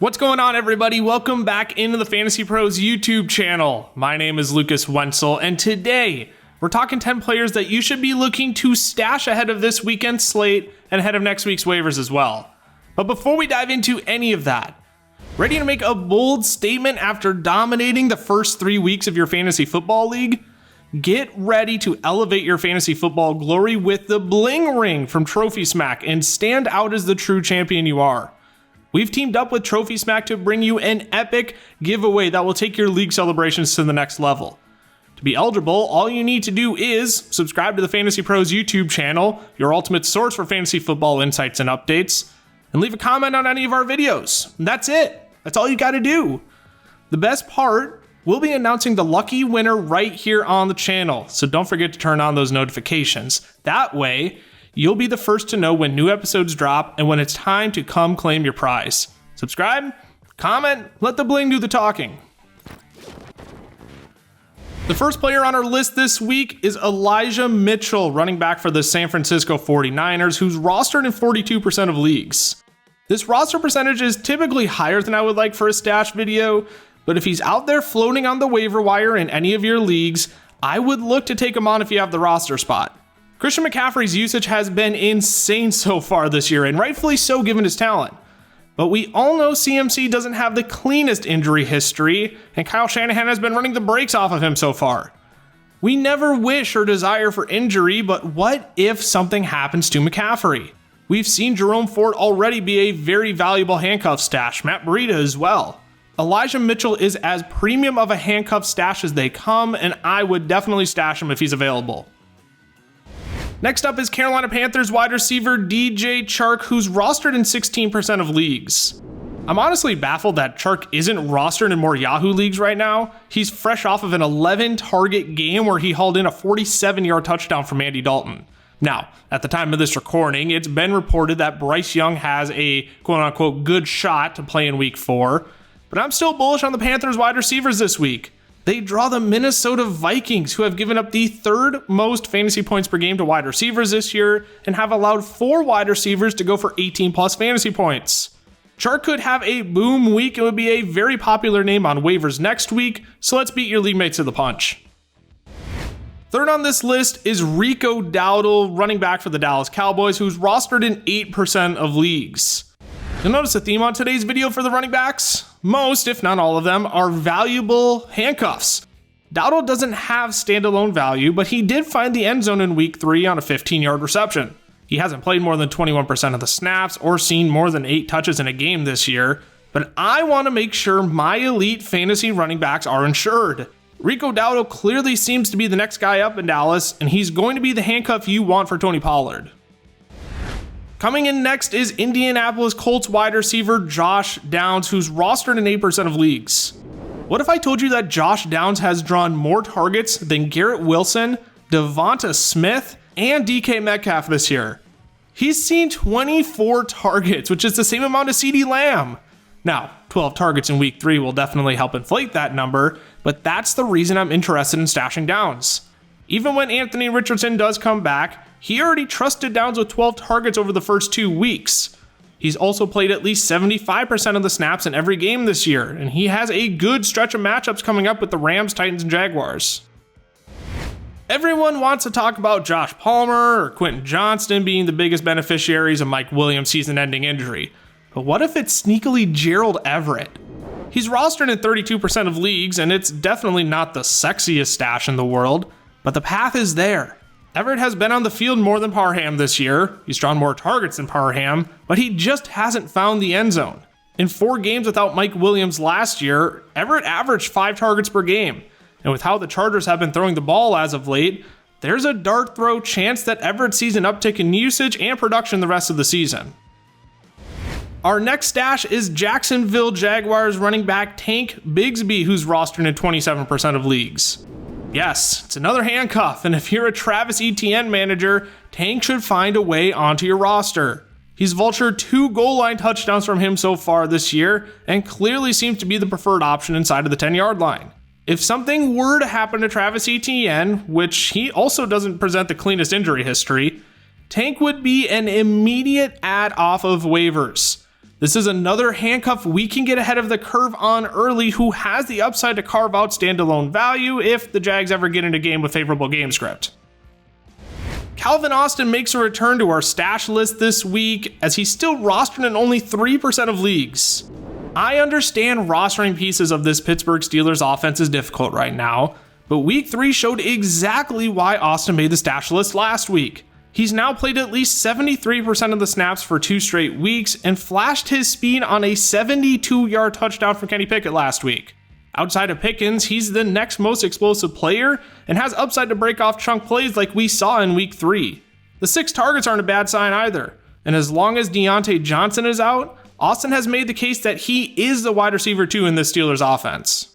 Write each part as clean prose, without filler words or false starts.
What's going on, everybody? Welcome back into the FantasyPros YouTube channel. My name is Lucas Wenzel, and today we're talking 10 players that you should be looking to stash ahead of this weekend slate and ahead of next week's waivers as well. But before we dive into any of that, ready to make a bold statement after dominating the first 3 weeks of your fantasy football league? Get ready to elevate your fantasy football glory with the bling ring from Trophy Smack and stand out as the true champion you are. We've teamed up with Trophy Smack to bring you an epic giveaway that will take your league celebrations to the next level. To be eligible, all you need to do is subscribe to the FantasyPros YouTube channel, your ultimate source for fantasy football insights and updates, and leave a comment on any of our videos. And that's it. That's all you got to do. The best part, we'll be announcing the lucky winner right here on the channel, so don't forget to turn on those notifications. That way, you'll be the first to know when new episodes drop and when it's time to come claim your prize. Subscribe, comment, let the bling do the talking. The first player on our list this week is Elijah Mitchell, running back for the San Francisco 49ers, who's rostered in 42% of leagues. This roster percentage is typically higher than I would like for a stash video, but if he's out there floating on the waiver wire in any of your leagues, I would look to take him on if you have the roster spot. Christian McCaffrey's usage has been insane so far this year, and rightfully so given his talent. But we all know CMC doesn't have the cleanest injury history, and Kyle Shanahan has been running the brakes off of him so far. We never wish or desire for injury, but what if something happens to McCaffrey? We've seen Jerome Ford already be a very valuable handcuff stash, Matt Breida as well. Elijah Mitchell is as premium of a handcuff stash as they come, and I would definitely stash him if he's available. Next up is Carolina Panthers wide receiver DJ Chark, who's rostered in 16% of leagues. I'm honestly baffled that Chark isn't rostered in more Yahoo leagues right now. He's fresh off of an 11-target game where he hauled in a 47-yard touchdown from Andy Dalton. Now, at the time of this recording, it's been reported that Bryce Young has a quote-unquote good shot to play in week 4, but I'm still bullish on the Panthers wide receivers this week. They draw the Minnesota Vikings, who have given up the third most fantasy points per game to wide receivers this year and have allowed 4 wide receivers to go for 18 plus fantasy points. Chark could have a boom week and would be a very popular name on waivers next week, so let's beat your league mates to the punch. Third on this list is Rico Dowd, running back for the Dallas Cowboys, who's rostered in 8% of leagues. You'll notice a theme on today's video for the running backs. Most, if not all of them, are valuable handcuffs. Dowd doesn't have standalone value, but he did find the end zone in week 3 on a 15-yard reception. He hasn't played more than 21% of the snaps or seen more than 8 touches in a game this year, but I want to make sure my elite fantasy running backs are insured. Rico Dowd clearly seems to be the next guy up in Dallas, and he's going to be the handcuff you want for Tony Pollard. Coming in next is Indianapolis Colts wide receiver Josh Downs, who's rostered in 8% of leagues. What if I told you that Josh Downs has drawn more targets than Garrett Wilson, Devonta Smith, and DK Metcalf this year? He's seen 24 targets, which is the same amount as CeeDee Lamb. Now, 12 targets in week 3 will definitely help inflate that number, but that's the reason I'm interested in stashing Downs. Even when Anthony Richardson does come back, he already trusted Downs with 12 targets over the first 2 weeks. He's also played at least 75% of the snaps in every game this year, and he has a good stretch of matchups coming up with the Rams, Titans, and Jaguars. Everyone wants to talk about Josh Palmer or Quentin Johnston being the biggest beneficiaries of Mike Williams' season-ending injury. But what if it's sneakily Gerald Everett? He's rostered in 32% of leagues, and it's definitely not the sexiest stash in the world, but the path is there. Everett has been on the field more than Parham this year. He's drawn more targets than Parham, but he just hasn't found the end zone. In 4 games without Mike Williams last year, Everett averaged 5 targets per game. And with how the Chargers have been throwing the ball as of late, there's a dart throw chance that Everett sees an uptick in usage and production the rest of the season. Our next stash is Jacksonville Jaguars running back Tank Bigsby, who's rostered in 27% of leagues. Yes, it's another handcuff, and if you're a Travis Etienne manager, Tank should find a way onto your roster. He's vultured 2 goal line touchdowns from him so far this year, and clearly seems to be the preferred option inside of the 10-yard line. If something were to happen to Travis Etienne, which he also doesn't present the cleanest injury history, Tank would be an immediate add off of waivers. This is another handcuff we can get ahead of the curve on early, who has the upside to carve out standalone value if the Jags ever get into a game with favorable game script. Calvin Austin makes a return to our stash list this week, as he's still rostered in only 3% of leagues. I understand rostering pieces of this Pittsburgh Steelers offense is difficult right now, but week 3 showed exactly why Austin made the stash list last week. He's now played at least 73% of the snaps for 2 straight weeks and flashed his speed on a 72-yard touchdown from Kenny Pickett last week. Outside of Pickens, he's the next most explosive player and has upside to break off chunk plays like we saw in week 3. The 6 targets aren't a bad sign either, and as long as Deontay Johnson is out, Austin has made the case that he is the wide receiver 2 in this Steelers offense.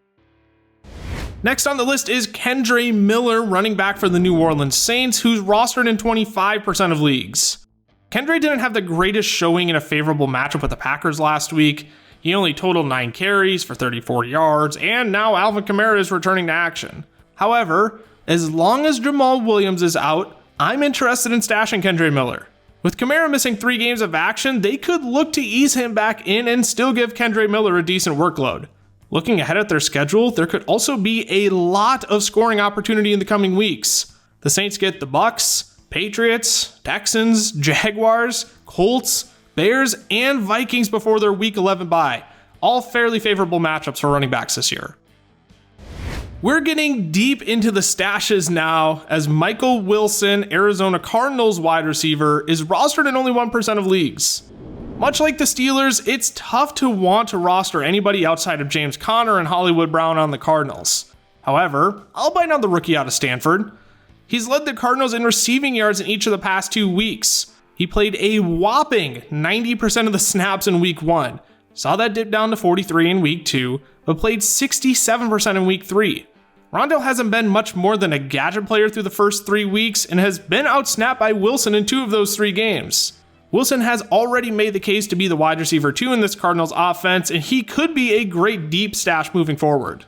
Next on the list is Kendre Miller, running back for the New Orleans Saints, who's rostered in 25% of leagues. Kendre didn't have the greatest showing in a favorable matchup with the Packers last week. He only totaled 9 carries for 34 yards, and now Alvin Kamara is returning to action. However, as long as Jamal Williams is out, I'm interested in stashing Kendre Miller. With Kamara missing 3 games of action, they could look to ease him back in and still give Kendre Miller a decent workload. Looking ahead at their schedule, there could also be a lot of scoring opportunity in the coming weeks. The Saints get the Bucks, Patriots, Texans, Jaguars, Colts, Bears, and Vikings before their Week 11 bye. All fairly favorable matchups for running backs this year. We're getting deep into the stashes now, as Michael Wilson, Arizona Cardinals wide receiver, is rostered in only 1% of leagues. Much like the Steelers, it's tough to want to roster anybody outside of James Conner and Hollywood Brown on the Cardinals. However, I'll bite on the rookie out of Stanford. He's led the Cardinals in receiving yards in each of the past 2 weeks. He played a whopping 90% of the snaps in week 1. Saw that dip down to 43 in week 2, but played 67% in week 3. Rondale hasn't been much more than a gadget player through the first 3 weeks and has been outsnapped by Wilson in 2 of those 3 games. Wilson has already made the case to be the wide receiver 2 in this Cardinals offense, and he could be a great deep stash moving forward.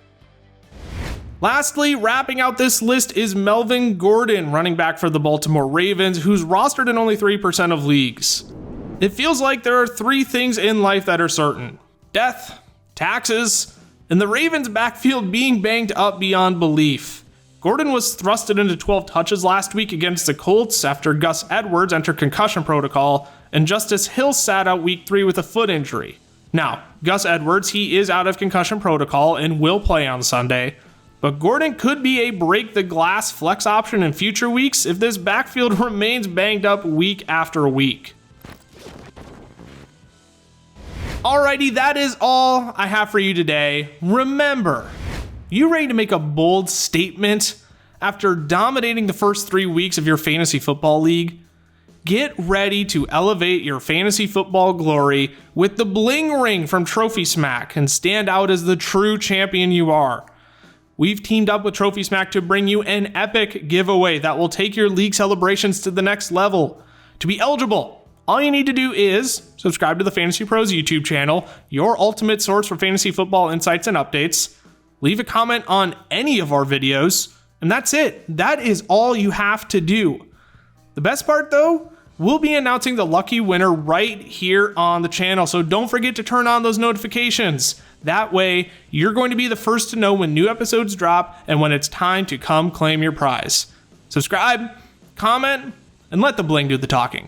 Lastly, wrapping out this list is Melvin Gordon, running back for the Baltimore Ravens, who's rostered in only 3% of leagues. It feels like there are 3 things in life that are certain: death, taxes, and the Ravens' backfield being banged up beyond belief. Gordon was thrusted into 12 touches last week against the Colts after Gus Edwards entered concussion protocol, and Justice Hill sat out week 3 with a foot injury. Now, Gus Edwards, he is out of concussion protocol and will play on Sunday, but Gordon could be a break-the-glass flex option in future weeks if this backfield remains banged up week after week. Alrighty, that is all I have for you today. Remember, you ready to make a bold statement after dominating the first 3 weeks of your fantasy football league? Get ready to elevate your fantasy football glory with the bling ring from Trophy Smack and stand out as the true champion you are. We've teamed up with Trophy Smack to bring you an epic giveaway that will take your league celebrations to the next level. To be eligible, all you need to do is subscribe to the FantasyPros YouTube channel, your ultimate source for fantasy football insights and updates. Leave a comment on any of our videos, and that's it. That is all you have to do. The best part though, we'll be announcing the lucky winner right here on the channel, so don't forget to turn on those notifications. That way, you're going to be the first to know when new episodes drop and when it's time to come claim your prize. Subscribe, comment, and let the bling do the talking.